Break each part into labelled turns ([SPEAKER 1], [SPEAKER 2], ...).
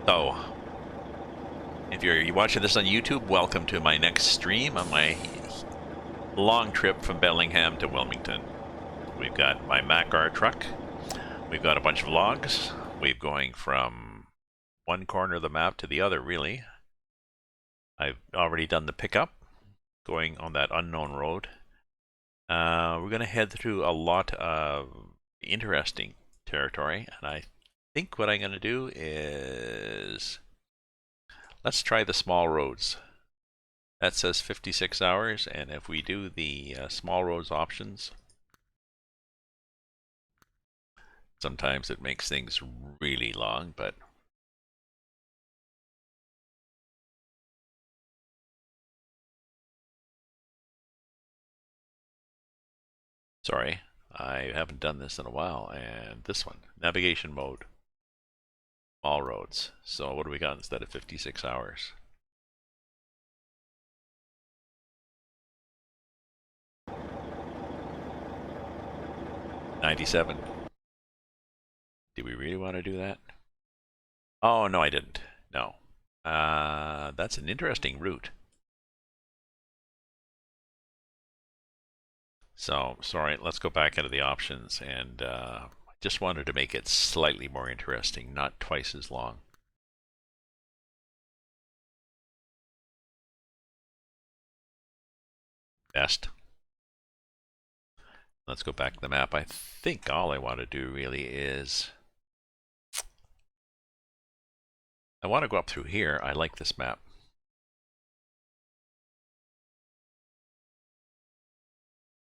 [SPEAKER 1] So, if you're watching this on YouTube, welcome to my next stream on my long trip from Bellingham to Wilmington. We've got my Macar truck. We've got a bunch of logs. We're going from one corner of the map to the other, really. I've already done the pickup, going on that unknown road. We're going to head through a lot of interesting territory, and I think what I'm going to do is let's try the small roads. That says 56 hours, and if we do the small roads options, sometimes it makes things really long, but sorry, I haven't done this in a while. And this one, navigation mode, all roads. So what do we got instead of 56 hours? $97. Do we really want to do that? Oh, no, I didn't. No. That's an interesting route. So, sorry, let's go back into the options, and just wanted to make it slightly more interesting, not twice as long. Best. Let's go back to the map. I think all I want to do really is I want to go up through here. I like this map.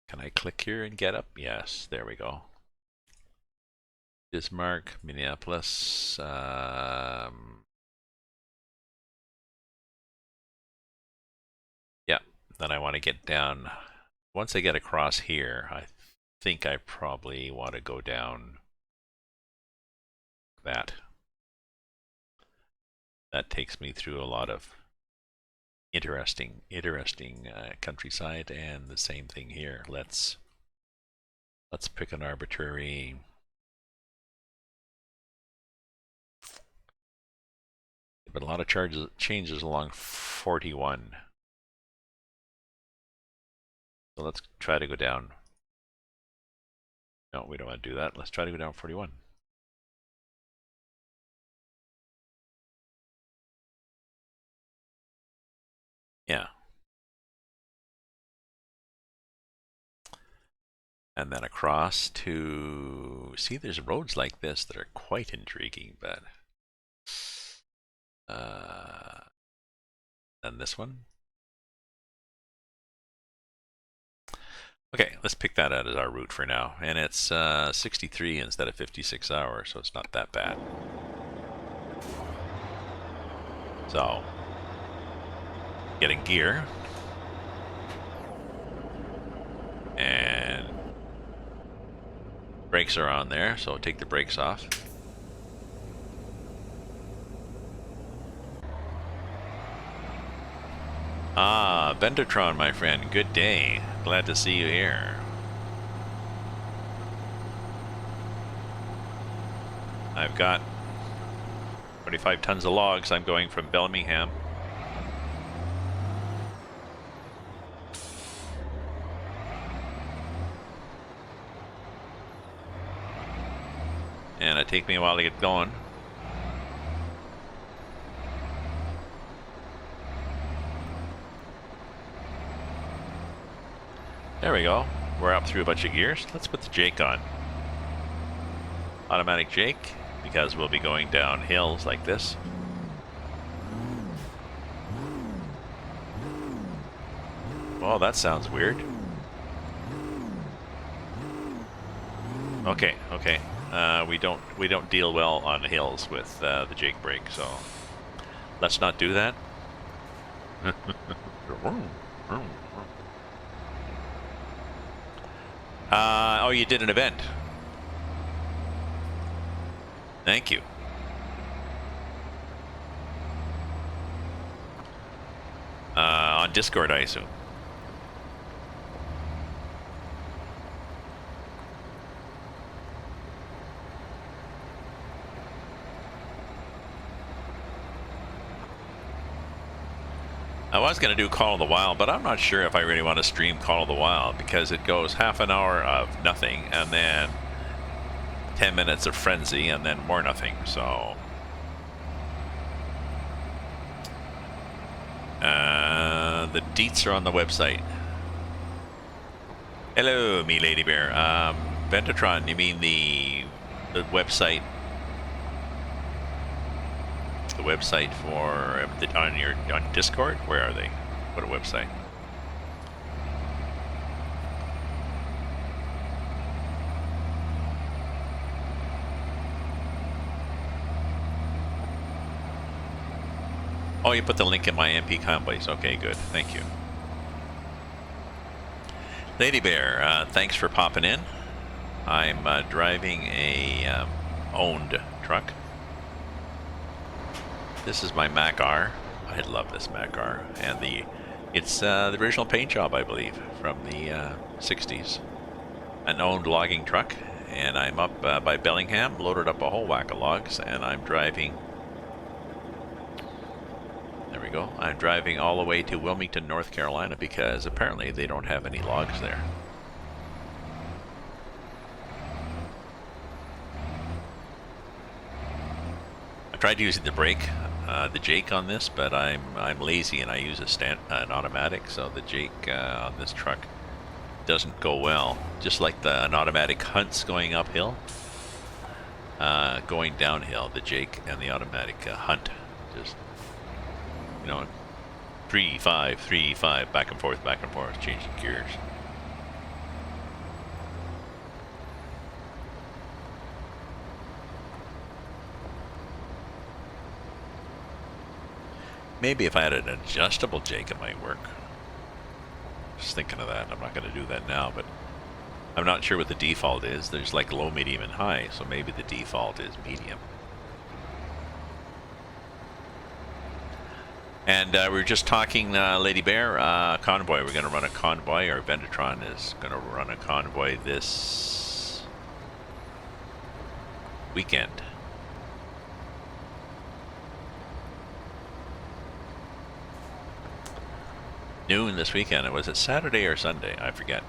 [SPEAKER 1] Can I click here and get up? Yes, there we go. Bismarck, Minneapolis. Yeah, then I want to get down. Once I get across here, I think I probably want to go down that. That takes me through a lot of interesting countryside, and the same thing here. Let's pick an arbitrary. But a lot of changes along 41. So let's try to go down. No, we don't want to do that. Let's try to go down 41. Yeah. And then across to, see, there's roads like this that are quite intriguing, but then this one. Okay, let's pick that out as our route for now. And it's 63 instead of 56 hours, so it's not that bad. So, getting gear. And brakes are on there, so take the brakes off. Ah, Vendertron, my friend, good day. Glad to see you here. I've got 25 tons of logs. I'm going from Bellingham. And it takes me a while to get going. There we go. We're up through a bunch of gears. Let's put the Jake on. Automatic Jake, because we'll be going down hills like this. Well, that sounds weird. Okay, okay. We don't deal well on hills with the Jake brake, so let's not do that. Oh, you did an event. Thank you. On Discord, I assume. I was going to do Call of the Wild, but I'm not sure if I really want to stream Call of the Wild because it goes half an hour of nothing and then 10 minutes of frenzy and then more nothing. So the deets are on the website. Hello, me lady bear. Ventatron, you mean the website? The website for on Discord? Where are they? What a website. Oh, you put the link in my MP Convoys. Okay, good. Thank you. Lady Bear, thanks for popping in. I'm driving a owned truck. This is my Mac R. I love this Mac R, and it's the original paint job, I believe, from the 60s. An owned logging truck, and I'm up by Bellingham, loaded up a whole whack of logs, and I'm driving. There we go. I'm driving all the way to Wilmington, North Carolina, because apparently they don't have any logs there. I tried using the brake, the Jake on this, but I'm lazy and I use an automatic, so the Jake on this truck doesn't go well. Just like an automatic Hunt's going uphill, going downhill, the Jake and the automatic Hunt just, you know, 3-5, 3-5, back and forth, changing gears. Maybe if I had an adjustable Jake, it might work. Just thinking of that. I'm not going to do that now, but I'm not sure what the default is. There's like low, medium, and high, so maybe the default is medium. And we were just talking, Lady Bear, convoy. We're going to run a convoy, or Ventatron is going to run a convoy this weekend. Noon this weekend. Was it Saturday or Sunday? I forget.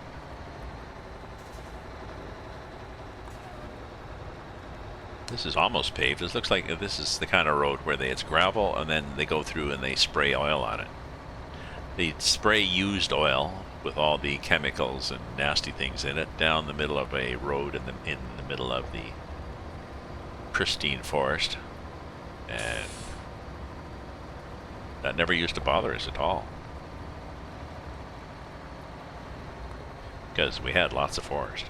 [SPEAKER 1] This is almost paved. This looks like this is the kind of road where it's gravel and then they go through and they spray oil on it. They spray used oil with all the chemicals and nasty things in it down the middle of a road in the middle of the pristine forest, and that never used to bother us at all because we had lots of forest.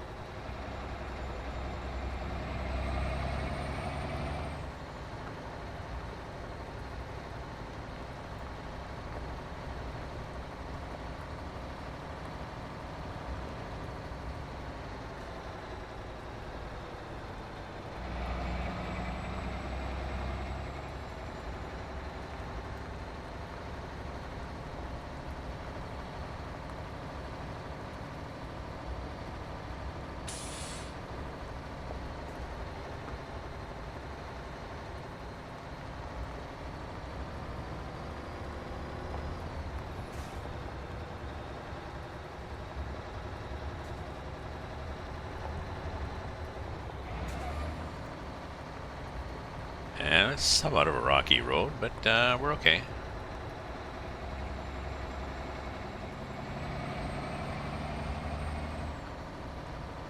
[SPEAKER 1] And it's somewhat of a rocky road, but we're okay.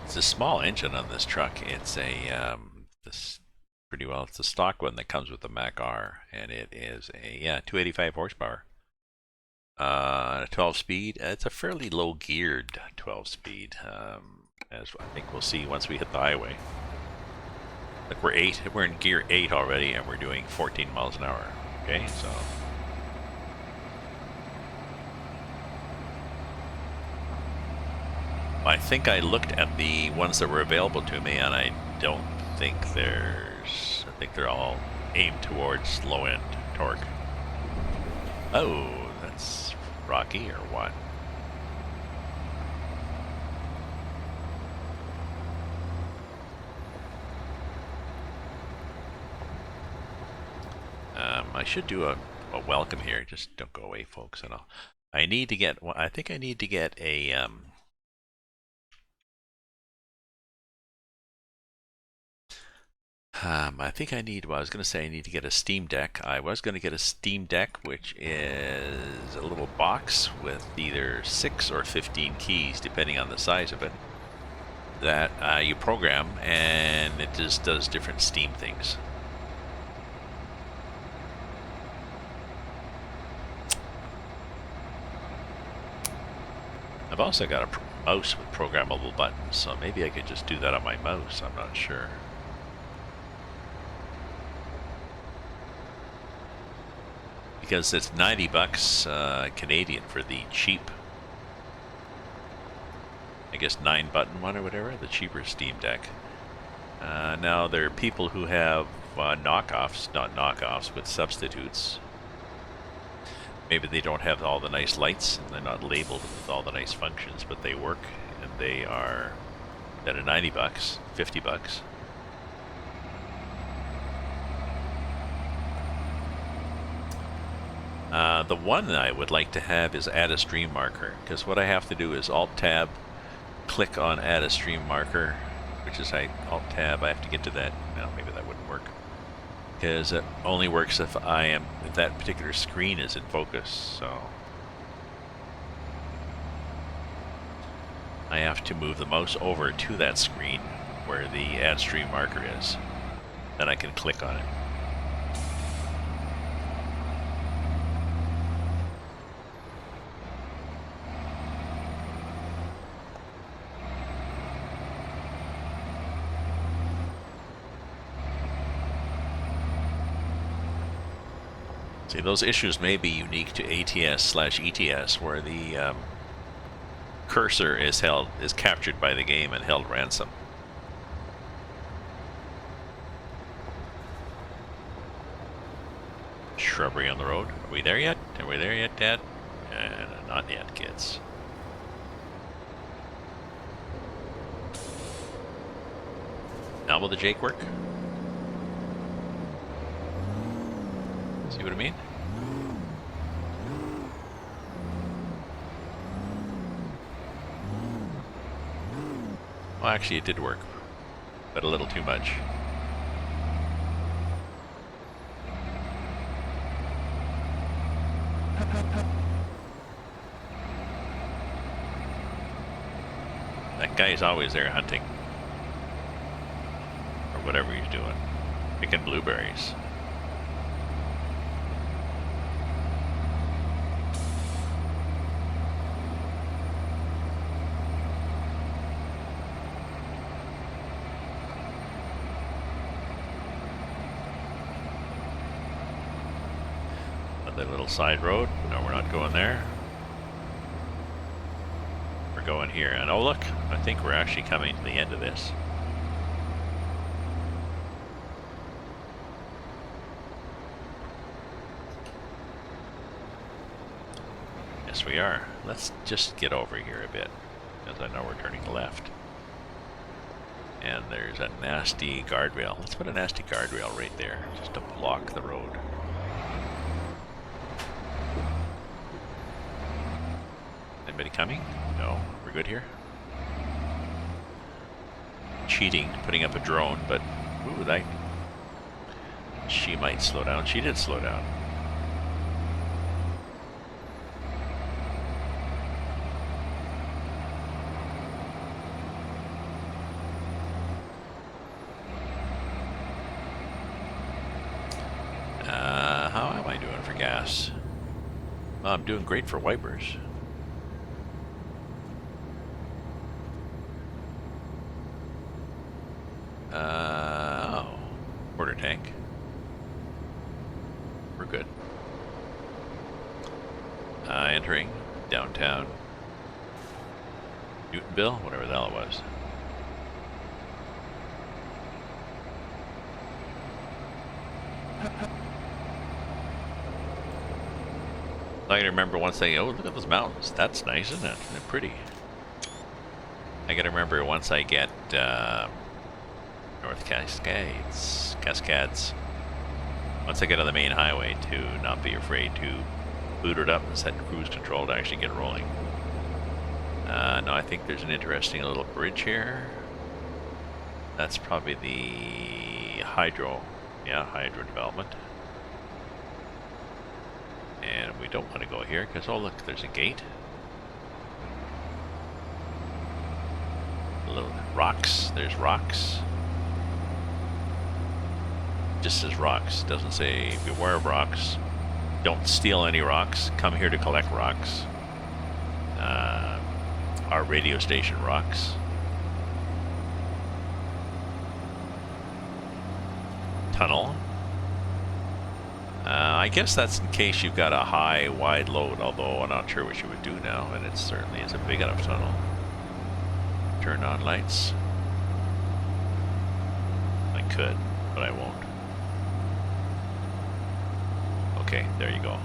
[SPEAKER 1] It's a small engine on this truck. It's a it's a stock one that comes with the Mac R, and it is a 285 horsepower, 12 speed. It's a fairly low geared 12 speed, as I think we'll see once we hit the highway. Like we're in gear 8 already, and we're doing 14 miles an hour. Okay, so I think I looked at the ones that were available to me, and I don't think I think they're all aimed towards low end torque. Oh, that's rocky or what? I should do a a welcome here. Just don't go away, folks. And I need to get. I think I need to get a. I think I need. Well, I was going to say I need to get a Steam Deck. I was going to get a Steam Deck, which is a little box with either 6 or 15 keys, depending on the size of it, that you program, and it just does different Steam things. I've also got a mouse with programmable buttons, so maybe I could just do that on my mouse. I'm not sure. Because it's 90 bucks Canadian for the cheap, I guess 9-button one or whatever, the cheaper Steam Deck. Now there are people who have knockoffs, not knockoffs, but substitutes. Maybe they don't have all the nice lights and they're not labeled with all the nice functions, but they work, and they are at a 90 bucks, 50 bucks. The one that I would like to have is add a stream marker, because what I have to do is Alt-Tab, click on add a stream marker, which is Alt-Tab, I have to get to that. Well, maybe that wouldn't work, because it only works if that particular screen is in focus, so I have to move the mouse over to that screen where the add stream marker is. Then I can click on it. See, those issues may be unique to ATS/ETS, where the cursor is captured by the game and held ransom. Shrubbery on the road. Are we there yet? Are we there yet, Dad? Not yet, kids. Now will the Jake work? See what I mean? Well, actually it did work, but a little too much. That guy's always there hunting. Or whatever he's doing. Picking blueberries. That little side road. No, we're not going there. We're going here. And oh look, I think we're actually coming to the end of this. Yes, we are. Let's just get over here a bit, because I know we're turning left. And there's a nasty guardrail. Let's put a nasty guardrail right there, just to block the road. Anybody coming? No, we're good here. Cheating, putting up a drone, but ooh, she might slow down. She did slow down. How am I doing for gas? Well, I'm doing great for wipers. Oh, quarter tank. We're good. Entering downtown Newtonville, whatever the hell it was. I can remember once saying, oh, look at those mountains. That's nice, isn't it? They're pretty. I can remember once I get North Cascades. once I get on the main highway, to not be afraid to boot it up and set cruise control to actually get rolling. No, I think there's an interesting little bridge here. That's probably the hydro development. And we don't want to go here because, oh look, there's a gate. Little rocks, there's rocks. Just says rocks, doesn't say beware of rocks. Don't steal any rocks, come here to collect rocks. Our radio station rocks. Tunnel. I guess that's in case you've got a high, wide load, although I'm not sure what you would do now, and it certainly is a big enough tunnel. Turn on lights. I could, but I won't. Okay, there you go.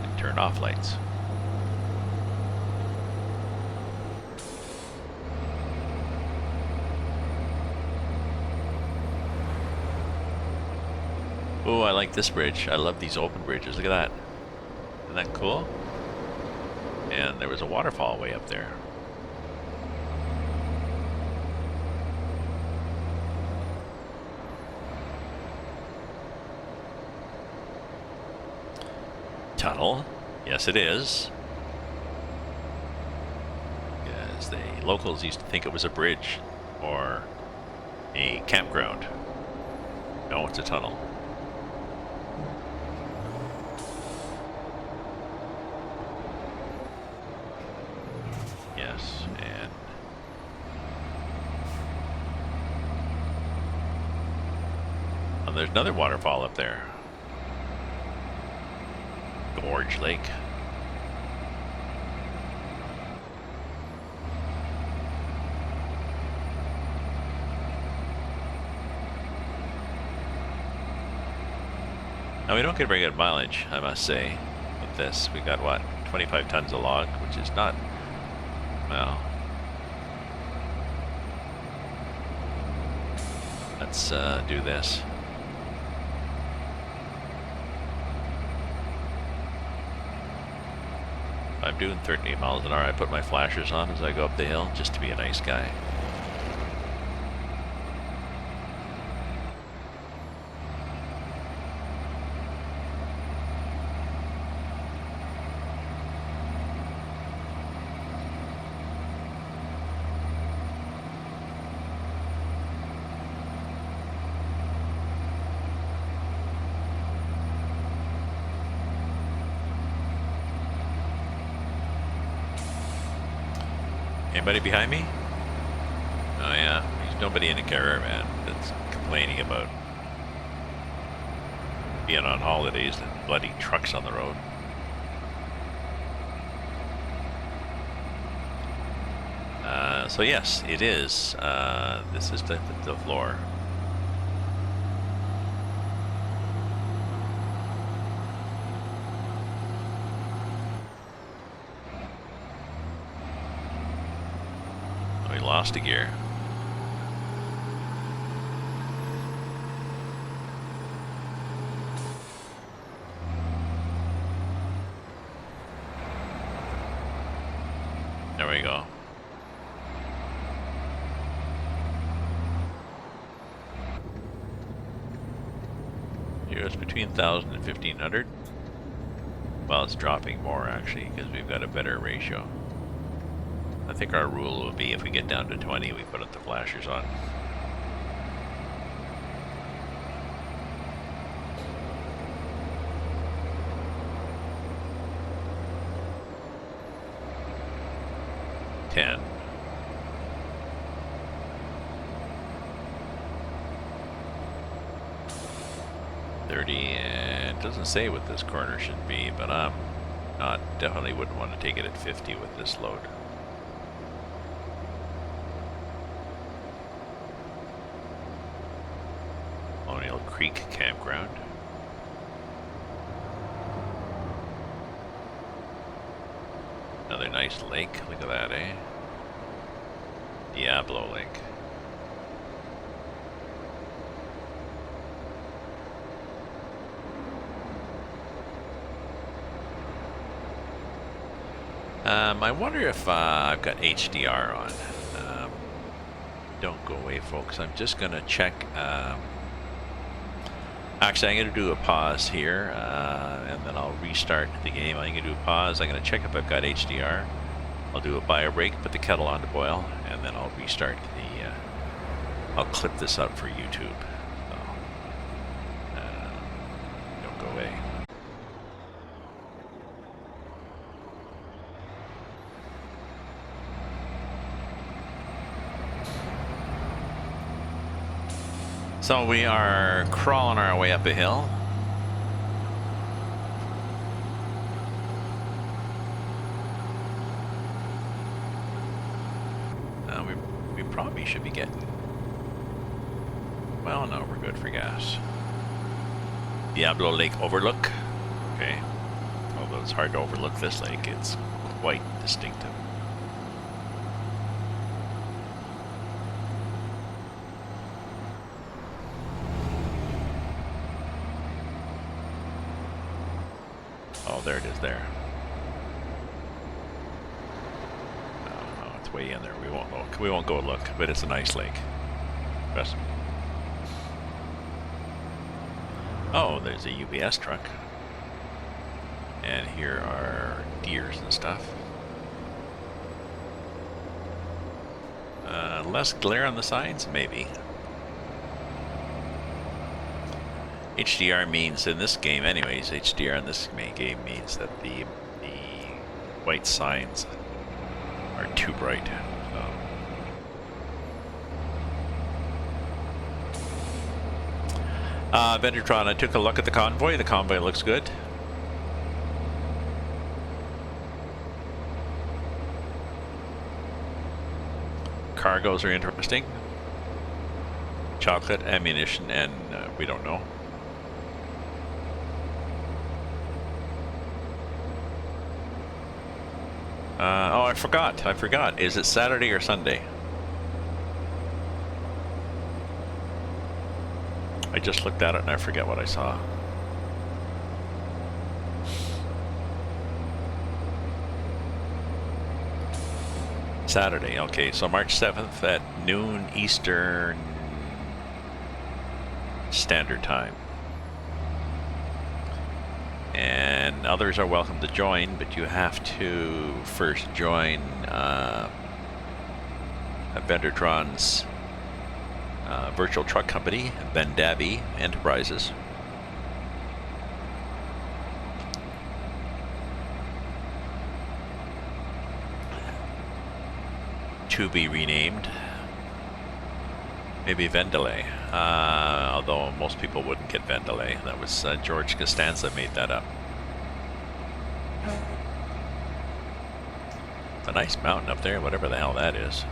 [SPEAKER 1] And turn off lights. Oh, I like this bridge. I love these open bridges. Look at that. Isn't that cool? And there was a waterfall way up there. Tunnel. Yes, it is. Because the locals used to think it was a bridge or a campground. No, it's a tunnel. Yes, and there's another waterfall up there. Gorge Lake. Now we don't get very good mileage, I must say, with this. We got what, 25 tons of log, which is not, well. Let's do this. I'm doing 38 miles an hour. I put my flashers on as I go up the hill just to be a nice guy. Anybody behind me? Oh yeah, there's nobody in the caravan that's complaining about being on holidays and bloody trucks on the road. So yes, it is. This is the floor. Lost a gear. There we go. Here's between 1,000 and 1,500. Well, it's dropping more actually because we've got a better ratio. I think our rule will be if we get down to 20, we put up the flashers on. $10. $30, and it doesn't say what this corner should be, but I'm definitely wouldn't want to take it at 50 with this load. Creek campground. Another nice lake. Look at that, eh? Diablo Lake. I wonder if I've got HDR on. Don't go away, folks. I'm just going to check. Actually, I'm going to do a pause here, and then I'll restart the game. I'm going to do a pause. I'm going to check if I've got HDR. I'll do a bio break, put the kettle on to boil, and then I'll restart the... I'll clip this up for YouTube. So, don't go away. So we are crawling our way up a hill. We probably should be getting... Well, no, we're good for gas. Diablo Lake Overlook. Okay. Although it's hard to overlook this lake, it's quite distinctive. Oh, there it is there. Oh, it's way in there. We won't look. We won't go look, but it's a nice lake. Trust me. Oh, there's a UPS truck. And here are deers and stuff. Less glare on the signs? Maybe. HDR means, in this game anyways, HDR in this game means that the white signs are too bright. Vendertron, I took a look at the convoy. The convoy looks good. Cargoes are interesting. Chocolate, ammunition, and we don't know. Oh, I forgot. Is it Saturday or Sunday? I just looked at it and I forget what I saw. Saturday, okay, so March 7th at noon Eastern Standard Time. And others are welcome to join, but you have to first join Vendertron's virtual truck company, Ben Dabby Enterprises. To be renamed. Maybe Vendelay. Although most people wouldn't get Vendelay. That was George Costanza made that up. It's a nice mountain up there, whatever the hell that is.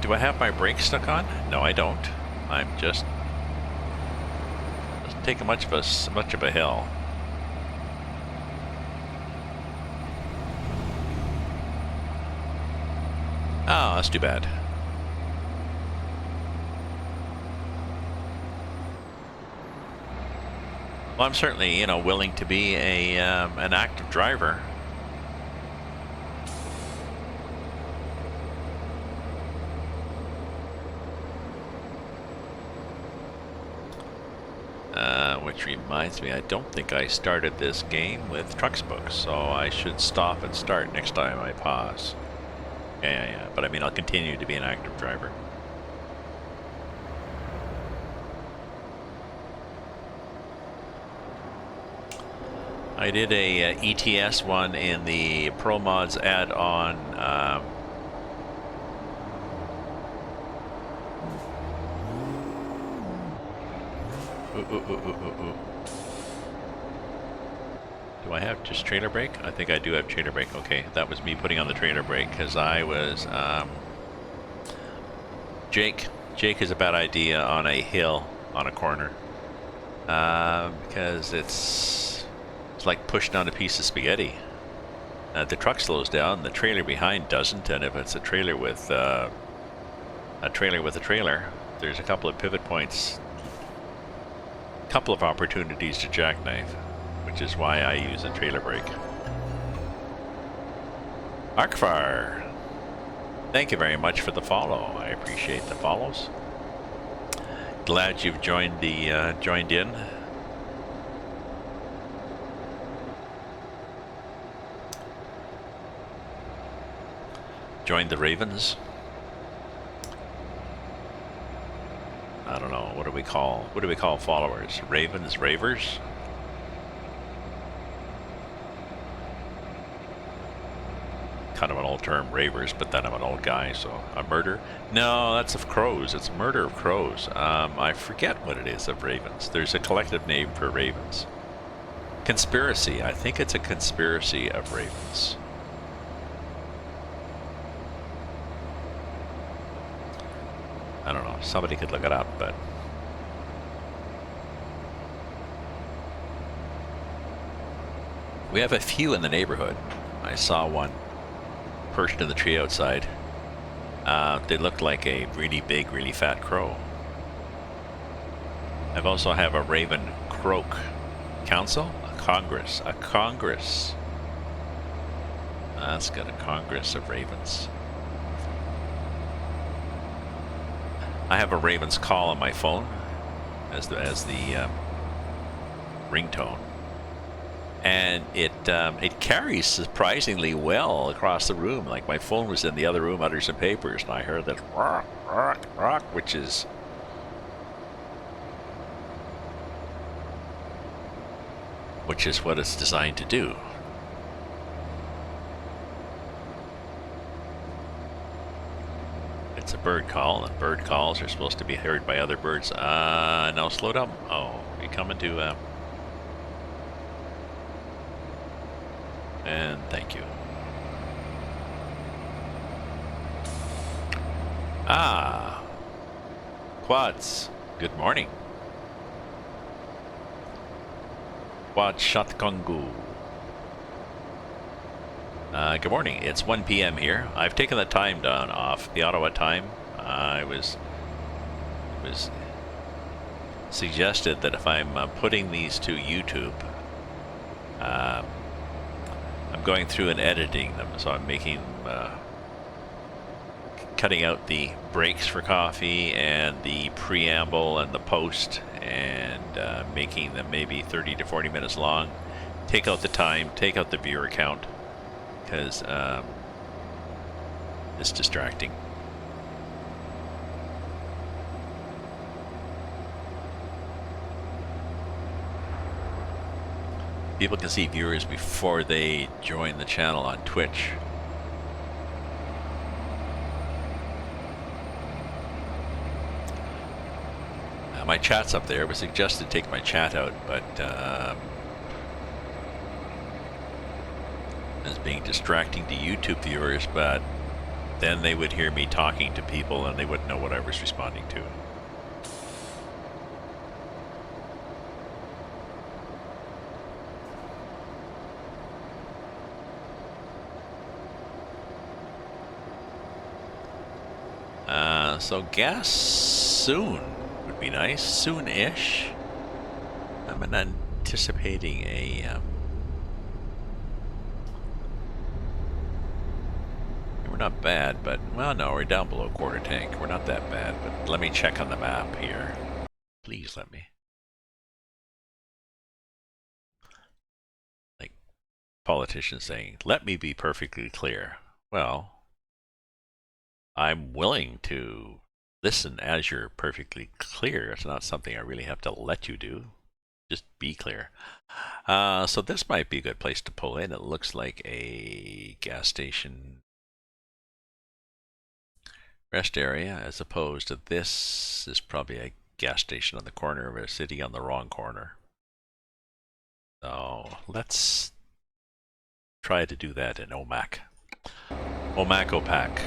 [SPEAKER 1] Do I have my brakes stuck on? No, I don't. I'm just... Doesn't take much of a hill. Oh, that's too bad. Well, I'm certainly, willing to be an active driver. Which reminds me, I don't think I started this game with Trucksbook, so I should stop and start next time I pause. Yeah. But I mean, I'll continue to be an active driver. I did a ETS one in the Pro Mods add-on. Do I have just trailer brake? I think I do have trailer brake. Okay, that was me putting on the trailer brake because I was Jake is a bad idea on a hill on a corner because it's like pushing on a piece of spaghetti. The truck slows down, the trailer behind doesn't, and if it's a trailer with a trailer, there's a couple of pivot points couple of opportunities to jackknife, which is why I use a trailer brake. Arkfar, thank you very much for the follow. I appreciate the follows. Glad you've joined in. Joined the Ravens. I don't know. What do we call followers? Ravens, ravers? Kind of an old term, ravers, but then I'm an old guy, so a murder? No, that's of crows. It's murder of crows. I forget what it is of ravens. There's a collective name for ravens. Conspiracy. I think it's a conspiracy of ravens. I don't know. Somebody could look it up, but we have a few in the neighborhood. I saw one perched in the tree outside. They looked like a really big, really fat crow. I've also have a raven croak. Council? A congress. A congress. That's got a congress of ravens. I have a raven's call on my phone as the ringtone. And it carries surprisingly well across the room. Like my phone was in the other room under some papers, and I heard that rock, rock, rock, which is what it's designed to do. It's a bird call, and bird calls are supposed to be heard by other birds. No, slow down. Oh, you coming to and thank you. Quads. Good morning. Quad Shatkongu. Good morning. It's 1 p.m. here. I've taken the time down off the Ottawa time. It was suggested that if I'm putting these to YouTube, I'm going through and editing them, so I'm making cutting out the breaks for coffee and the preamble and the post, and making them maybe 30 to 40 minutes long. Take out the time, take out the viewer count, because it's distracting. People can see viewers before they join the channel on Twitch. My chat's up there. It was suggested to take my chat out, but as being distracting to YouTube viewers, but then they would hear me talking to people and they wouldn't know what I was responding to. So gas soon would be nice, soon-ish. I'm anticipating a we're not bad, but well, no, we're down below quarter tank. We're not that bad, but let me check on the map here. Please let me. Like politicians saying, "Let me be perfectly clear." Well, I'm willing to listen as you're perfectly clear. It's not something I really have to let you do. Just be clear. So this might be a good place to pull in. It looks like a gas station rest area, as opposed to this is probably a gas station on the corner of a city on the wrong corner. So let's try to do that in OMAC. OPAC.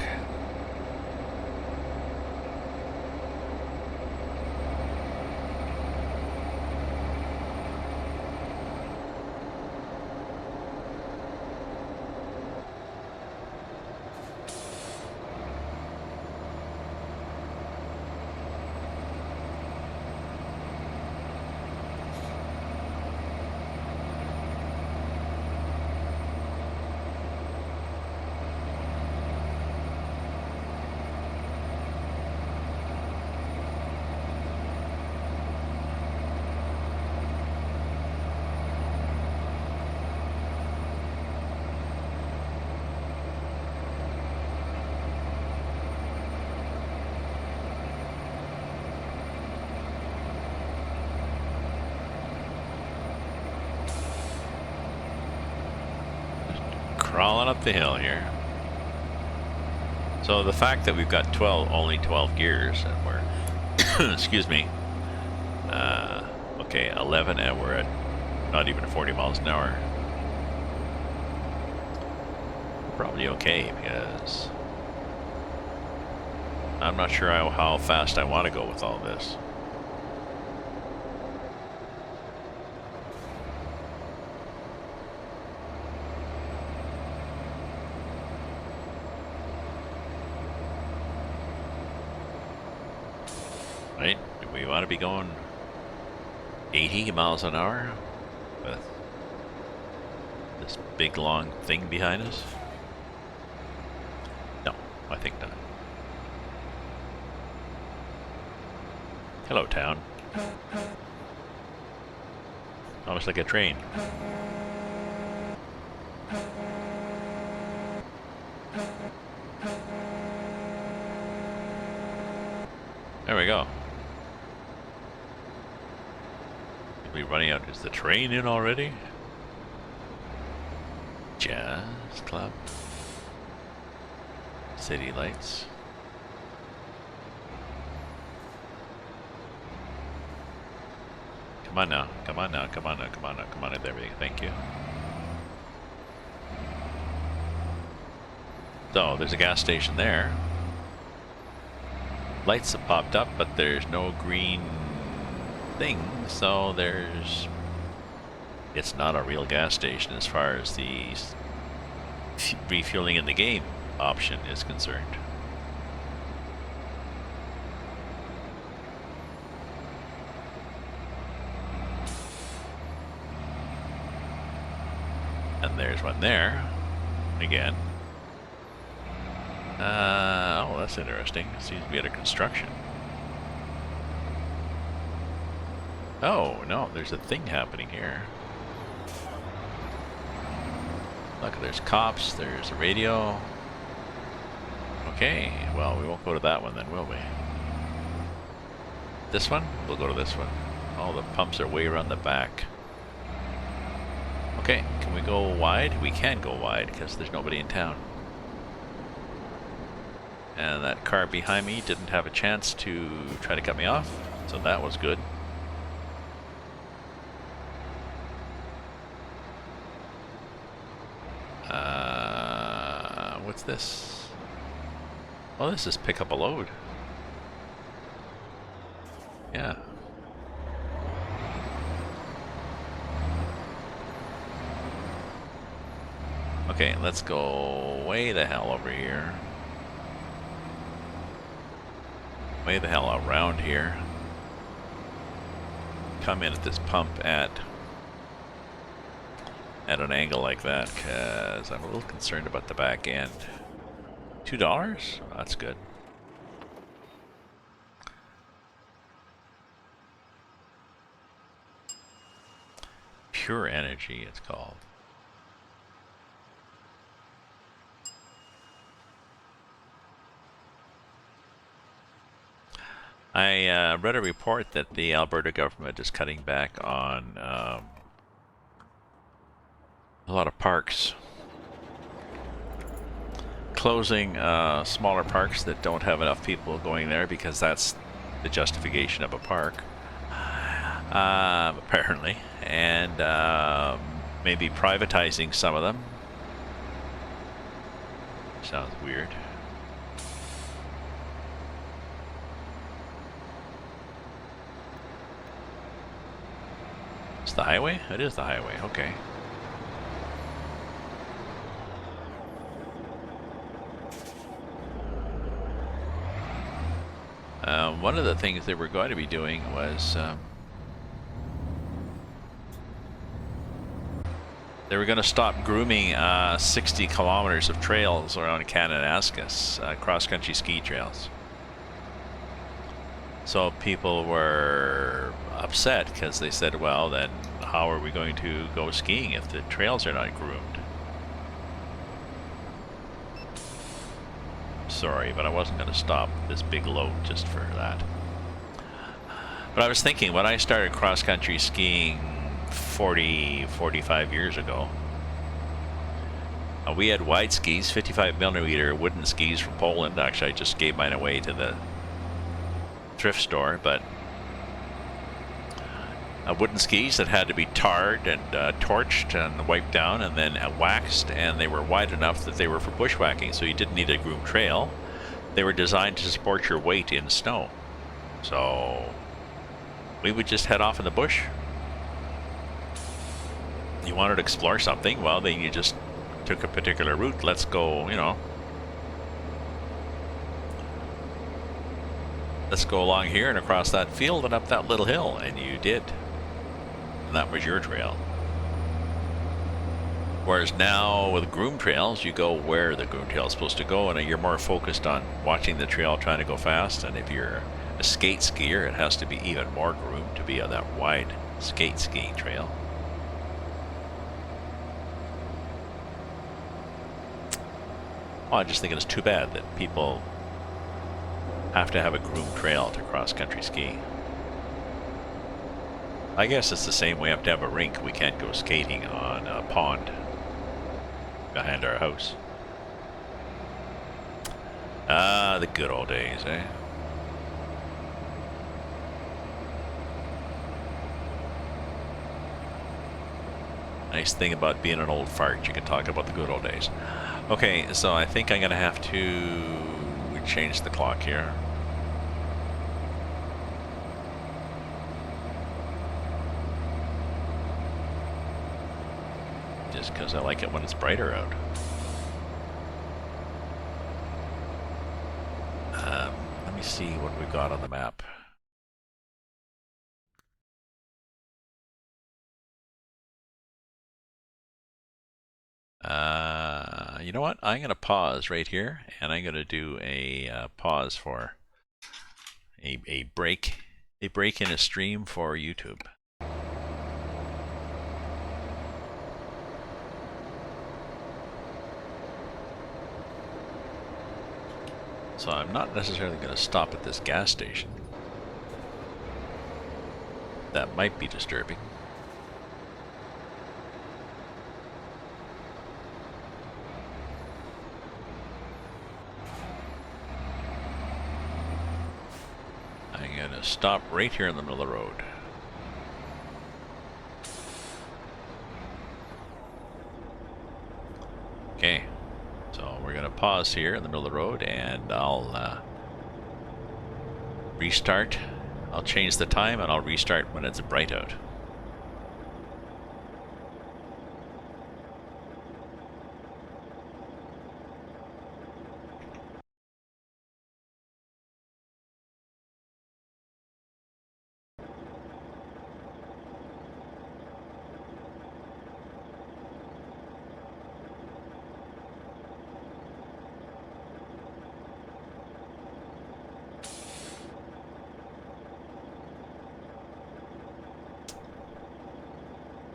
[SPEAKER 1] crawling up the hill here. So the fact that we've got only 12 gears, and we're, excuse me, okay, 11, and we're at not even 40 miles an hour. Probably okay, because I'm not sure how fast I want to go with all this. Right? Do we want to be going 80 miles an hour with this big long thing behind us? No, I think not. Hello, town. Almost like a train. There we go. We running out. Is the train in already? Jazz Club. City lights. Come on now. Come on now. Come on now. Come on now. Come on. There we go. Thank you. So there's a gas station there. Lights have popped up, but there's no green thing, so it's not a real gas station as far as the refueling in the game option is concerned. And there's one there again. Oh, that's interesting. It seems to be under construction. Oh, no, there's a thing happening here. Look, there's cops, there's a radio. Okay, well, we won't go to that one then, will we? This one? We'll go to this one. Oh, the pumps are way around the back. Okay, can we go wide? We can go wide because there's nobody in town. And that car behind me didn't have a chance to try to cut me off, so that was good. What's this? Oh, this is pick up a load. Yeah. Okay, let's go way the hell over here. Way the hell around here. Come in at this pump at an angle like that, because I'm a little concerned about the back end. $2? Oh, that's good. Pure Energy, it's called. I read a report that the Alberta government is cutting back on a lot of parks, closing smaller parks that don't have enough people going there because that's the justification of a park, apparently, and maybe privatizing some of them. Sounds weird. It's the highway? It is the highway, okay. One of the things they were going to be doing was they were going to stop grooming 60 kilometers of trails around Kananaskis, cross-country ski trails. So people were upset because they said, well, then how are we going to go skiing if the trails are not groomed? Sorry, but I wasn't going to stop this big load just for that. But I was thinking, when I started cross-country skiing 45 years ago, We had wide skis, 55mm wooden skis from Poland. Actually, I just gave mine away to the thrift store, but wooden skis that had to be tarred and torched and wiped down and then waxed, and they were wide enough that they were for bushwhacking, so you didn't need a groomed trail. They were designed to support your weight in snow. So we would just head off in the bush. You wanted to explore something, well, then you just took a particular route. Let's go, you know, let's go along here and across that field and up that little hill, and you did. And that was your trail. Whereas now with groomed trails, you go where the groomed trail is supposed to go, and you're more focused on watching the trail, trying to go fast. And if you're a skate skier, it has to be even more groomed to be on that wide skate skiing trail. Well, I just think it's too bad that people have to have a groomed trail to cross-country ski. I guess it's the same. We have to have a rink. We can't go skating on a pond behind our house. Ah, the good old days, eh? Nice thing about being an old fart, you can talk about the good old days. Okay, so I think I'm gonna have to change the clock here. Just because I like it when it's brighter out. Let me see what we've got on the map. You know what? I'm going to pause right here, and I'm going to do a pause for a break in a stream for YouTube. So I'm not necessarily going to stop at this gas station. That might be disturbing. I'm going to stop right here in the middle of the road. Okay, so we're going to pause here in the middle of the road, and I'll restart. I'll change the time and I'll restart when it's bright out.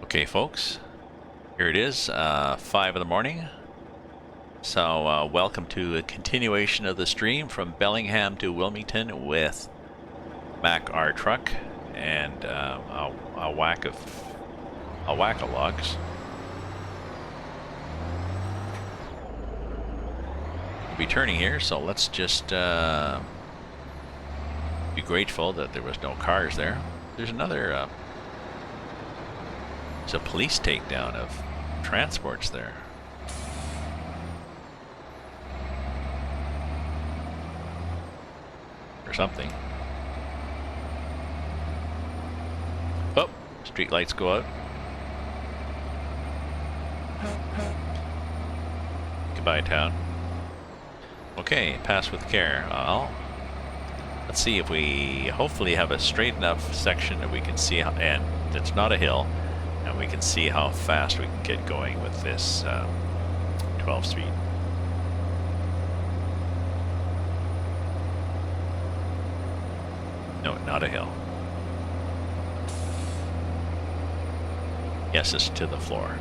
[SPEAKER 1] Okay, folks, here it is, 5 in the morning. So welcome to a continuation of the stream from Bellingham to Wilmington with Mac R truck and a whack of logs. We'll be turning here, so let's just be grateful that there was no cars there. There's another. There's a police takedown of transports there. Or something. Oh, street lights go out. Goodbye, town. Okay, pass with care. Let's see if we hopefully have a straight enough section that we can see how, and it's not a hill. And we can see how fast we can get going with this 12 speed. No, not a hill. Yes, it's to the floor.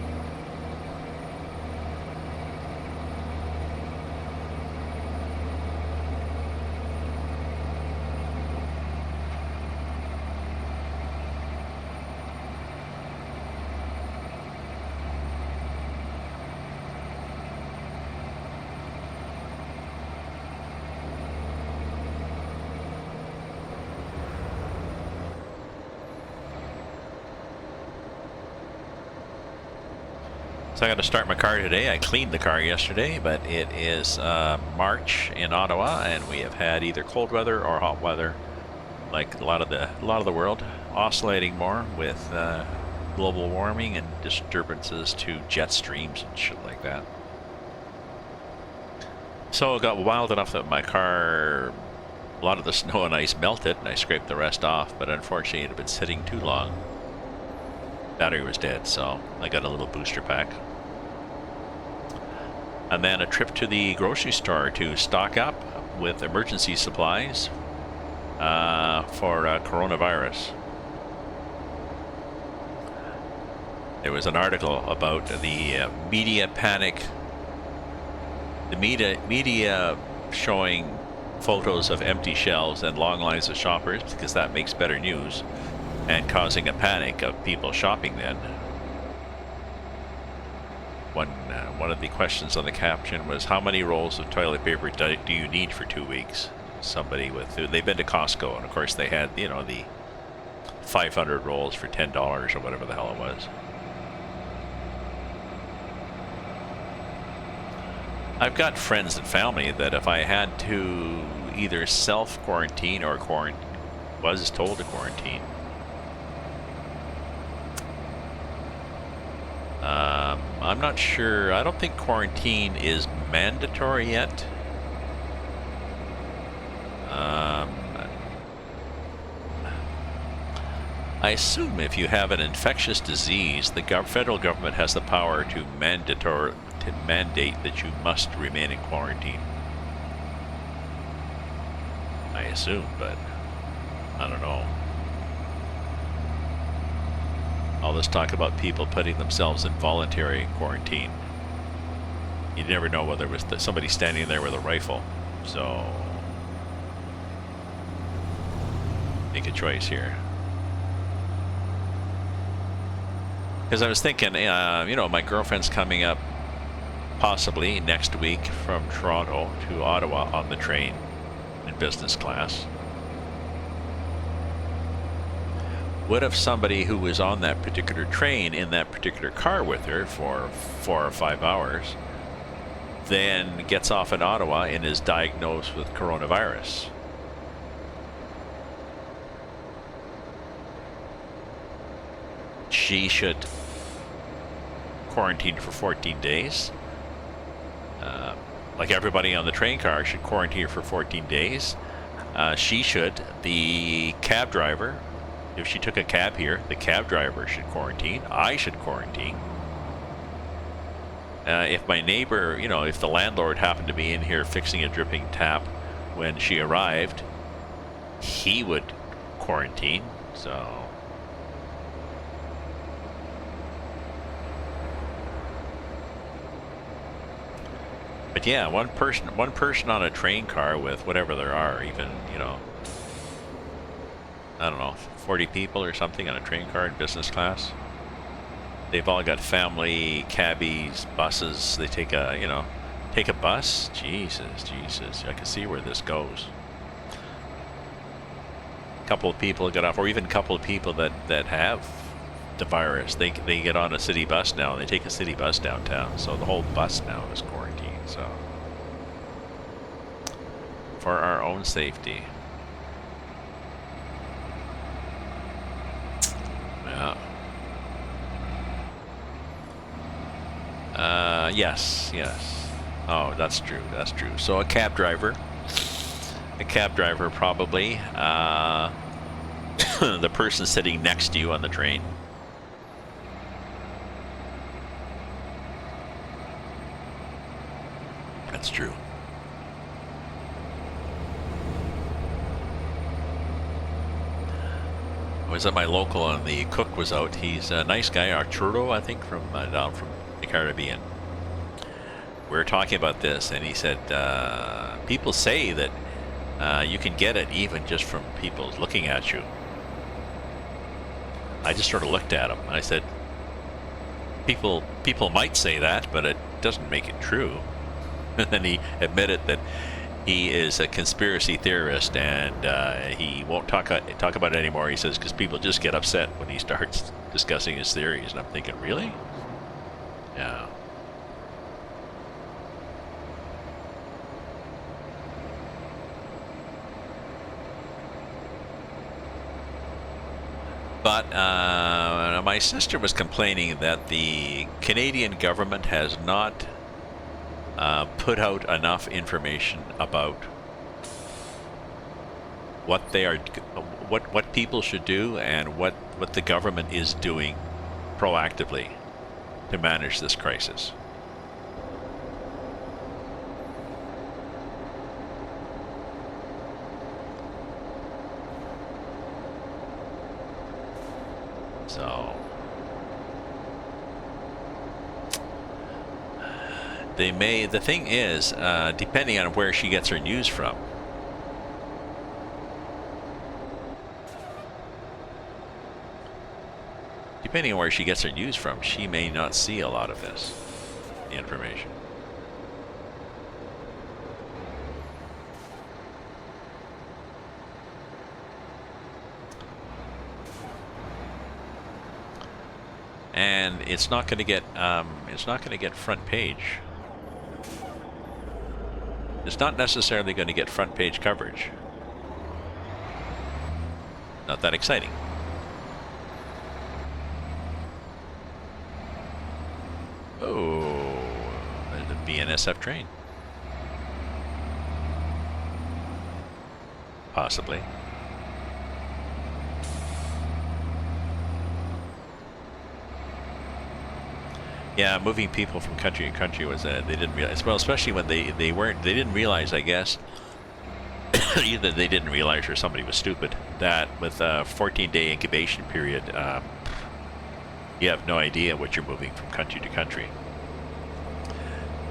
[SPEAKER 1] So I got to start my car today. I cleaned the car yesterday, but it is March in Ottawa, and we have had either cold weather or hot weather, like a lot of the world, oscillating more with global warming and disturbances to jet streams and shit like that. So it got wild enough that my car, a lot of the snow and ice melted, and I scraped the rest off, but unfortunately it had been sitting too long. Battery was dead, so I got a little booster pack. And then a trip to the grocery store to stock up with emergency supplies for coronavirus. There was an article about the media panic. The media showing photos of empty shelves and long lines of shoppers because that makes better news, and causing a panic of people shopping then. One of the questions on the caption was, how many rolls of toilet paper do you need for 2 weeks? Somebody they've been to Costco, and of course they had, the 500 rolls for $10 or whatever the hell it was. I've got friends and family that if I had to either self-quarantine or was told to quarantine, I'm not sure. I don't think quarantine is mandatory yet. I assume if you have an infectious disease, the federal government has the power to mandate that you must remain in quarantine. I assume, but I don't know. All this talk about people putting themselves in voluntary quarantine. You never know whether it was somebody standing there with a rifle. So make a choice here. Because I was thinking, my girlfriend's coming up possibly next week from Toronto to Ottawa on the train in business class. What if somebody who was on that particular train in that particular car with her for 4 or 5 hours then gets off in Ottawa and is diagnosed with coronavirus? She should quarantine for 14 days. Like everybody on the train car should quarantine for 14 days. The cab driver, if she took a cab here, the cab driver should quarantine. I should quarantine. If my neighbor, if the landlord happened to be in here fixing a dripping tap when she arrived, he would quarantine. So but yeah, one person on a train car with whatever there are, even, I don't know, 40 people or something on a train car in business class. They've all got family, cabbies, buses. They take a bus. Jesus. I can see where this goes. A couple of people get off, or even a couple of people that have the virus. They get on a city bus now, and they take a city bus downtown. So the whole bus now is quarantined. So for our own safety. Yeah. Yes. Oh, that's true. So a cab driver probably, the person sitting next to you on the train. That's true. I was at my local and the cook was out. He's a nice guy, Arturo, I think, from down from the Caribbean. We were talking about this, and he said, people say that you can get it even just from people looking at you. I just sort of looked at him, and I said, people might say that, but it doesn't make it true. And then he admitted that he is a conspiracy theorist, and he won't talk about it anymore. He says because people just get upset when he starts discussing his theories, and I'm thinking, really? Yeah. But my sister was complaining that the Canadian government has not put out enough information about what they are, what people should do, and what the government is doing proactively to manage this crisis. So they may. The thing is, depending on where she gets her news from. Depending on where she gets her news from, she may not see a lot of this information. And it's not going to get front page. It's not necessarily going to get front page coverage. Not that exciting. Oh, there's a BNSF train. Possibly. Yeah, moving people from country to country was they didn't realize. Well, especially when they didn't realize, I guess, either they didn't realize or somebody was stupid, that with a 14-day incubation period, you have no idea what you're moving from country to country.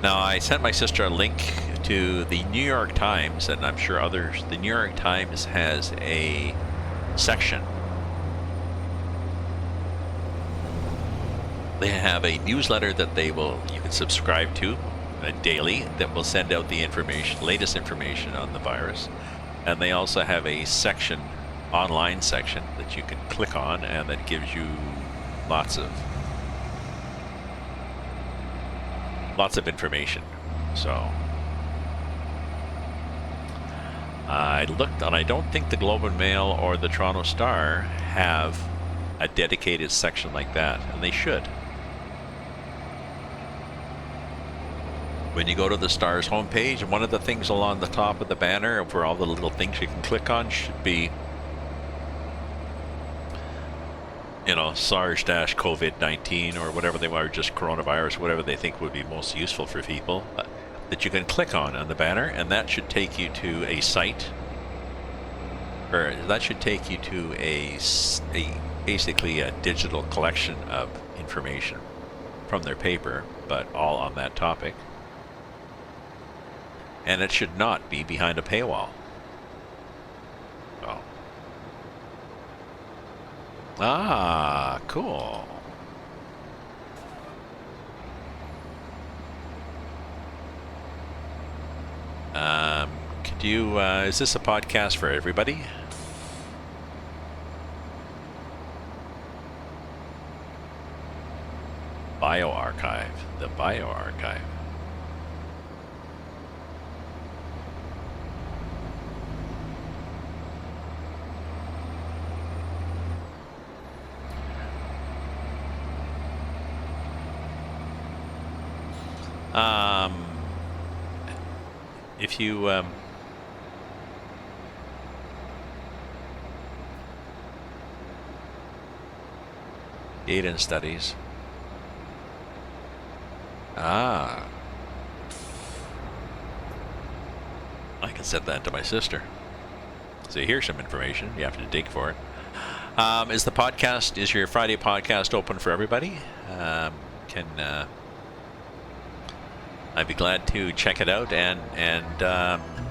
[SPEAKER 1] Now, I sent my sister a link to the New York Times, and I'm sure others. The New York Times has a section. They have a newsletter that you can subscribe to daily that will send out the latest information on the virus. And they also have a section, online section, that you can click on, and that gives you lots of information. So I looked, and I don't think the Globe and Mail or the Toronto Star have a dedicated section like that, and they should. When you go to the Star's homepage, one of the things along the top of the banner where all the little things you can click on should be, SARS-COVID-19 or whatever they want, or just coronavirus, whatever they think would be most useful for people, that you can click on the banner, and that should take you to a site, or that should take you to basically a digital collection of information from their paper, but all on that topic. And it should not be behind a paywall. Oh. Ah, cool. Could you, is this a podcast for everybody? BioArchive, the BioArchive. If you data and studies. I can send that to my sister. So here's some information. You have to dig for it. Is your Friday podcast open for everybody? I'd be glad to check it out and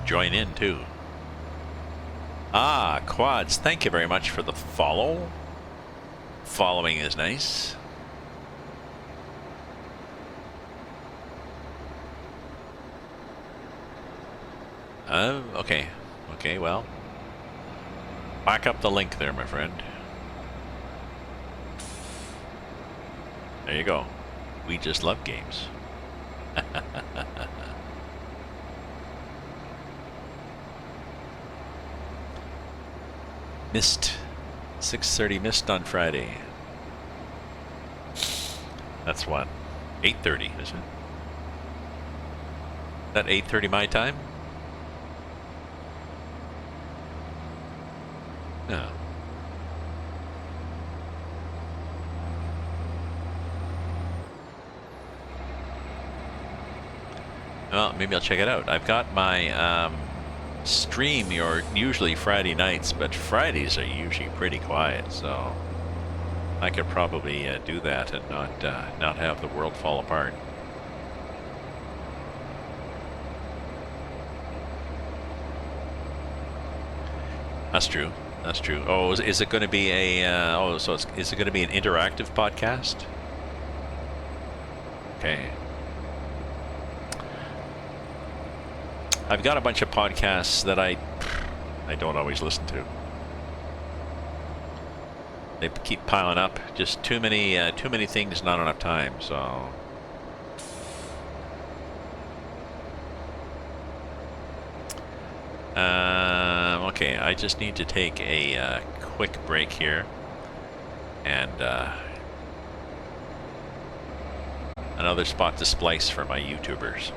[SPEAKER 1] join in too. Quads, thank you very much for the follow. Following is nice. Okay. Okay, well. Back up the link there, my friend. There you go. We just love games. Missed. 6:30 missed on Friday. That's what? 8:30, is it? Is that 8:30 my time? No. Well, maybe I'll check it out. I've got my stream usually Friday nights, but Fridays are usually pretty quiet, so I could probably do that and not have the world fall apart. That's true. That's true. Oh, is it going to be a? Is it going to be an interactive podcast? Okay. I've got a bunch of podcasts that I don't always listen to. They keep piling up. Just too many things, not enough time. So. Okay, I just need to take a quick break here, and another spot to splice for my YouTubers.